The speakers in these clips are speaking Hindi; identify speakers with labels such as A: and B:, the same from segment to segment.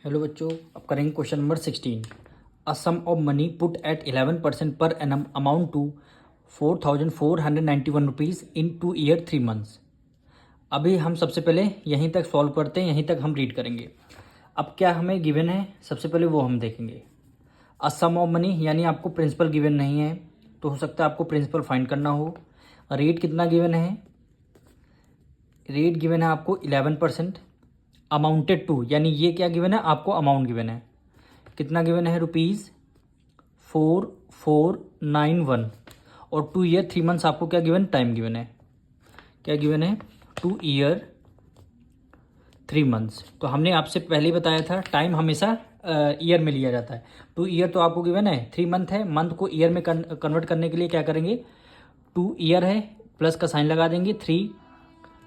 A: हेलो बच्चों, अब करेंगे question number 16। A sum of money put at 11% per annum amount to 4,491 rupees in 2 year 3 months. अभी हम सबसे पहले यहीं तक सॉल्व करते हैं, यहीं तक हम रीड करेंगे। अब क्या हमें गिवन है, सबसे पहले वो हम देखेंगे। अ सम ऑफ मनी यानी आपको प्रिंसिपल गिवन नहीं है, तो हो सकता है आपको प्रिंसिपल फाइंड करना हो। रेट कितना गिवन है? रेट गिवन है आपको 11%। अमाउंटेड टू यानी ये क्या गिवन है आपको? अमाउंट गिवन है। कितना गिवन है? ₹4491। और 2 ईयर 3 मंथ्स आपको क्या गिवन? टाइम गिवन है। क्या गिवन है? 2 ईयर 3 मंथ्स। तो हमने आपसे पहले ही बताया था टाइम हमेशा ईयर में लिया जाता है। 2 ईयर तो आपको गिवन है, 3 मंथ है। मंथ को ईयर में कन्वर्ट करने के लिए क्या करेंगे? 2 ईयर है, प्लस का साइन लगा देंगे। 3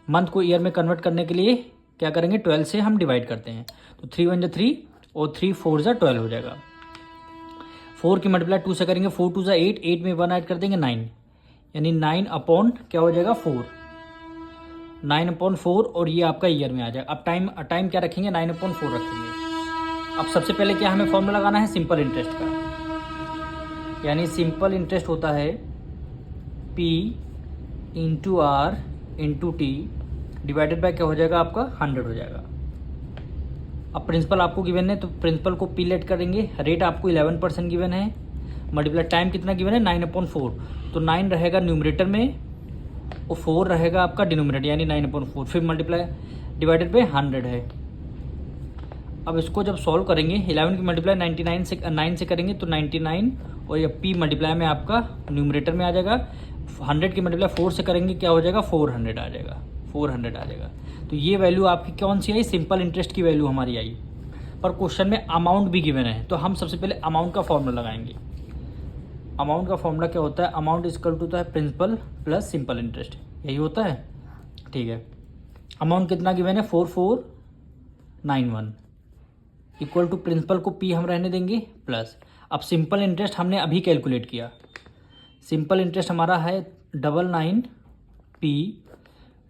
A: मंथ को ईयर में कन्वर्ट करने के लिए क्या करेंगे? 12 से हम डिवाइड करते हैं। तो 3 1 3 और 3 4 12 हो जाएगा। 4 की मल्टीप्लाई 2 से करेंगे, 4 2 8, 8 में 1 ऐड कर देंगे 9, यानी 9 अपॉन क्या हो जाएगा? 4, 9 अपॉन 4। और ये आपका ईयर में आ जाएगा। अब टाइम क्या रखेंगे? 9 अपॉन 4 रखेंगे। अब सबसे पहले क्या हमें फॉर्मूला लगाना है? सिंपल इंटरेस्ट का। यानी सिंपल इंटरेस्ट होता है P into R into T divided by क्या हो जाएगा आपका? 100 हो जाएगा। अब प्रिंसिपल आपको गिवन है तो प्रिंसिपल को पी लेट करेंगे। रेट आपको 11% गिवन है, मल्टीप्लाई टाइम कितना गिवन है? 9 अपॉन 4। तो 9 रहेगा न्यूमरेटर में और 4 रहेगा आपका डिनोमिनेटर, यानी 9 अपॉन 4। फिर मल्टीप्लाई डिवाइडेड बाय 100 है। अब इसको जब सॉल्व करेंगे, 11 की मल्टीप्लाई 99 से 9 से करेंगे तो 99, और ये पी मल्टीप्लाई में आपका न्यूमरेटर में आ जाएगा। 100 की मल्टीप्लाई 4 से करेंगे, क्या हो जाएगा? 400 आ जाएगा। 400 आ जाएगा। तो ये वैल्यू आपकी कौन सी आई? सिंपल इंटरेस्ट की वैल्यू हमारी आई। पर क्वेश्चन में अमाउंट भी गिवन है, तो हम सबसे पहले अमाउंट का फॉर्मूला लगाएंगे। अमाउंट का फॉर्मूला क्या होता है? अमाउंट इक्वल टू होता है प्रिंसिपल प्लस सिंपल इंटरेस्ट, यही होता है। ठीक है, अमाउंट कितना गिवन है? 4491 इक्वल टू प्रिंसिपल को पी हम रहने देंगे प्लस। अब सिंपल इंटरेस्ट हमने अभी कैलकुलेट किया। सिंपल इंटरेस्ट हमारा है 99P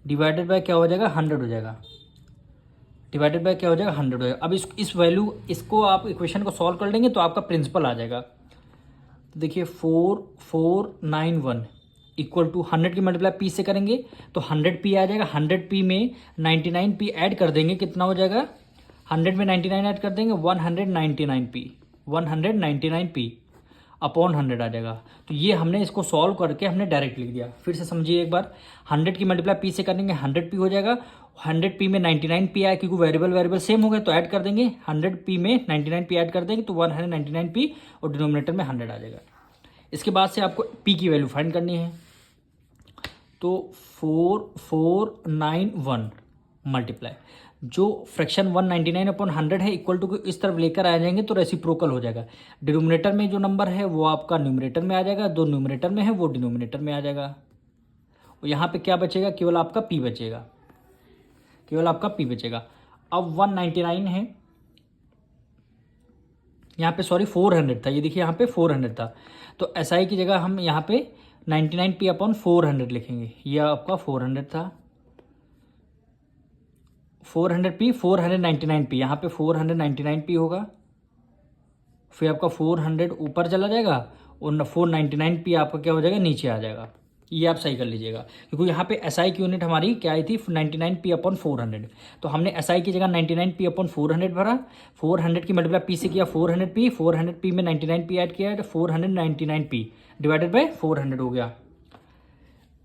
A: डिवाइडेड बाय क्या हो जाएगा? 100 हो जाएगा। डिवाइडेड बाय क्या हो जाएगा? 100 हो जाएगा। अब इस वैल्यू इसको आप इक्वेशन को सॉल्व कर लेंगे तो आपका प्रिंसिपल आ जाएगा। तो देखिए 4491 इक्वल टू 100 की मल्टीप्लाई पी से करेंगे तो 100P आ जाएगा। 100P में 99P ऐड कर देंगे, कितना हो जाएगा? 100 में 99 ऐड कर देंगे, 199P, 199P अपॉन 100 आ जाएगा। तो ये हमने इसको सॉल्व करके हमने डायरेक्ट लिख दिया। फिर से समझिए एक बार, 100 की मल्टीप्लाई पी से करेंगे 100P हो जाएगा। 100P में 99P आया, क्योंकि वेरिएबल सेम हो गए तो ऐड कर देंगे। 100P में 99P ऐड कर देंगे तो 199P और डिनोमिनेटर में 100 आ जाएगा। इसके बाद से आपको P की वैल्यू फाइंड करनी है। तो 4491 मल्टीप्लाई जो फ्रैक्शन 199 अपॉन 100 है इक्वल टू इस तरफ लेकर आ जाएंगे तो रेसिप्रोकल हो जाएगा। डिनोमिनेटर में जो नंबर है वो आपका न्यूमरेटर में आ जाएगा, दो न्यूमरेटर में है वो डिनोमिनेटर में आ जाएगा। और यहाँ पे क्या बचेगा? केवल आपका P बचेगा, केवल आपका P बचेगा। अब 199 है यहाँ पे, सॉरी 400 था, ये देखिए यहाँ पे 400 था। तो SI की जगह हम यहाँ पे 99P अपॉन 400 लिखेंगे। ये आपका 400 था, 400P 499P, यहाँ पे 499P होगा। फिर आपका 400 ऊपर चला जाएगा और 499P आपका क्या हो जाएगा? नीचे आ जाएगा। ये आप सही कर लीजिएगा, क्योंकि यहाँ पे SI की यूनिट हमारी क्या आई थी? 99P upon 400। तो हमने SI की जगह 99P अपॉन 400 भरा। 400 की मल्टीप्लाई P से किया 400P, 400P में 99P ऐड किया तो 499P डिवाइडेड बाय 400 हो गया।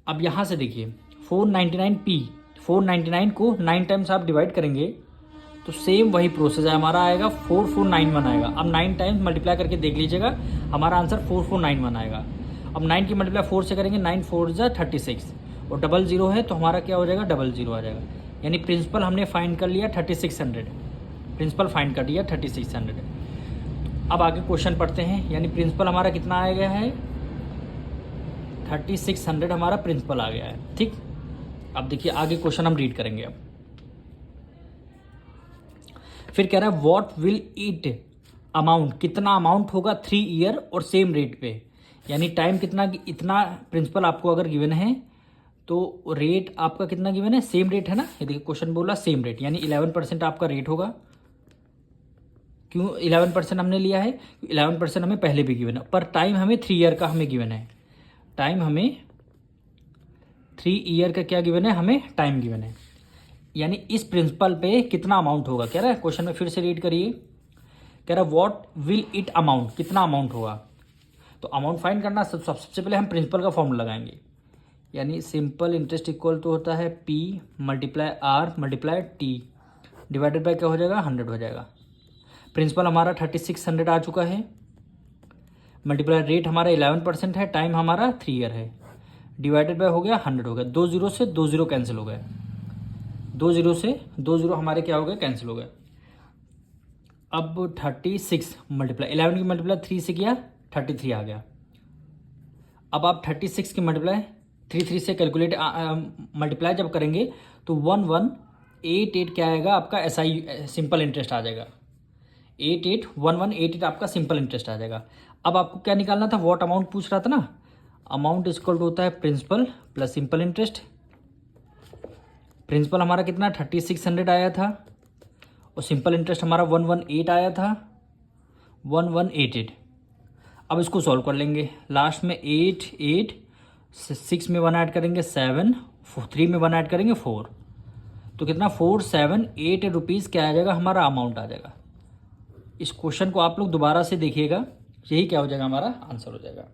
A: अब यहाँ से देखिए 499P, 499 को 9 टाइम्स आप डिवाइड करेंगे तो सेम वही प्रोसेस है, हमारा आएगा 4491 आएगा। अब 9 टाइम्स मल्टीप्लाई करके देख लीजिएगा, हमारा आंसर 4491 आएगा। अब 9 की मल्टीप्लाई 4 से करेंगे, 9 4 36 और 00 है तो हमारा क्या हो जाएगा? 00 आ जाएगा। यानी प्रिंसिपल हमने फाइंड कर लिया 3600, प्रिंसिपल फाइंड कर लिया 3600। अब आगे क्वेश्चन पढ़ते हैं। यानी प्रिंसिपल हमारा कितना आ गया है? 3600 हमारा प्रिंसिपल आ गया है। ठीक, अब देखिए आगे क्वेश्चन हम रीड करेंगे। अब फिर कह रहा है व्हाट विल इट अमाउंट, कितना अमाउंट होगा 3 ईयर और सेम रेट पे। यानी टाइम कितना, इतना प्रिंसिपल आपको अगर गिवन है तो रेट आपका कितना गिवन है? सेम रेट है ना, ये देखिए क्वेश्चन बोला सेम रेट, यानी 11% आपका रेट होगा। क्यों 11% हमने लिया है? 11% हमें पहले भी गिवन है, पर टाइम हमें 3 ईयर का हमें गिवन है। टाइम हमें 3 ईयर का क्या गिवन है? हमें टाइम गिवन है। यानी इस प्रिंसिपल पे कितना अमाउंट होगा, कह रहा है क्वेश्चन में, फिर से रीड करिए। कह रहा है व्हाट विल इट अमाउंट, कितना अमाउंट होगा। तो अमाउंट फाइंड करना, सबसे पहले हम प्रिंसिपल का फॉर्मूला लगाएंगे। यानी सिंपल इंटरेस्ट इक्वल टू होता है P multiply R multiply T divided by क्या हो जाएगा? 100 हो जाएगा। प्रिंसिपल हमारा 3600 आ चुका है, मल्टीप्लाई रेट हमारा 11% है, टाइम हमारा 3 ईयर है, डिवाइडेड बाय हो गया 100 हो गया। 2 जीरो से 2 जीरो कैंसिल हो गए, 2 जीरो से 2 जीरो हमारे क्या हो गए? कैंसिल हो गए। अब 36 मल्टीप्लाई 11 की मल्टीप्लाई 3 से किया 33 आ गया। अब आप 36 की मल्टीप्लाई 3 से कैलकुलेट मल्टीप्लाई जब करेंगे तो 1188 क्या आएगा? आपका SI सिंपल इंटरेस्ट आ जाएगा। 1188 आपका सिंपल इंटरेस्ट आ जाएगा। अब आपको क्या निकालना था? व्हाट अमाउंट पूछ रहा था ना। अमाउंट इक्वल टू होता है principal plus simple interest. Principal हमारा कितना? 3600 आया था, और सिंपल इंटरेस्ट हमारा 118 आया था, 1188। अब इसको सॉल्व कर लेंगे। लास्ट में 8 6 में 1 ऐड करेंगे 7, 3 में 1 ऐड करेंगे 4, तो कितना? 478 रुपीज़ क्या आ जाएगा? हमारा अमाउंट आ जाएगा। इस क्वेश्चन को आप लोग दोबारा से देखिएगा, यही क्या हो जाएगा? हमारा आंसर हो जाएगा।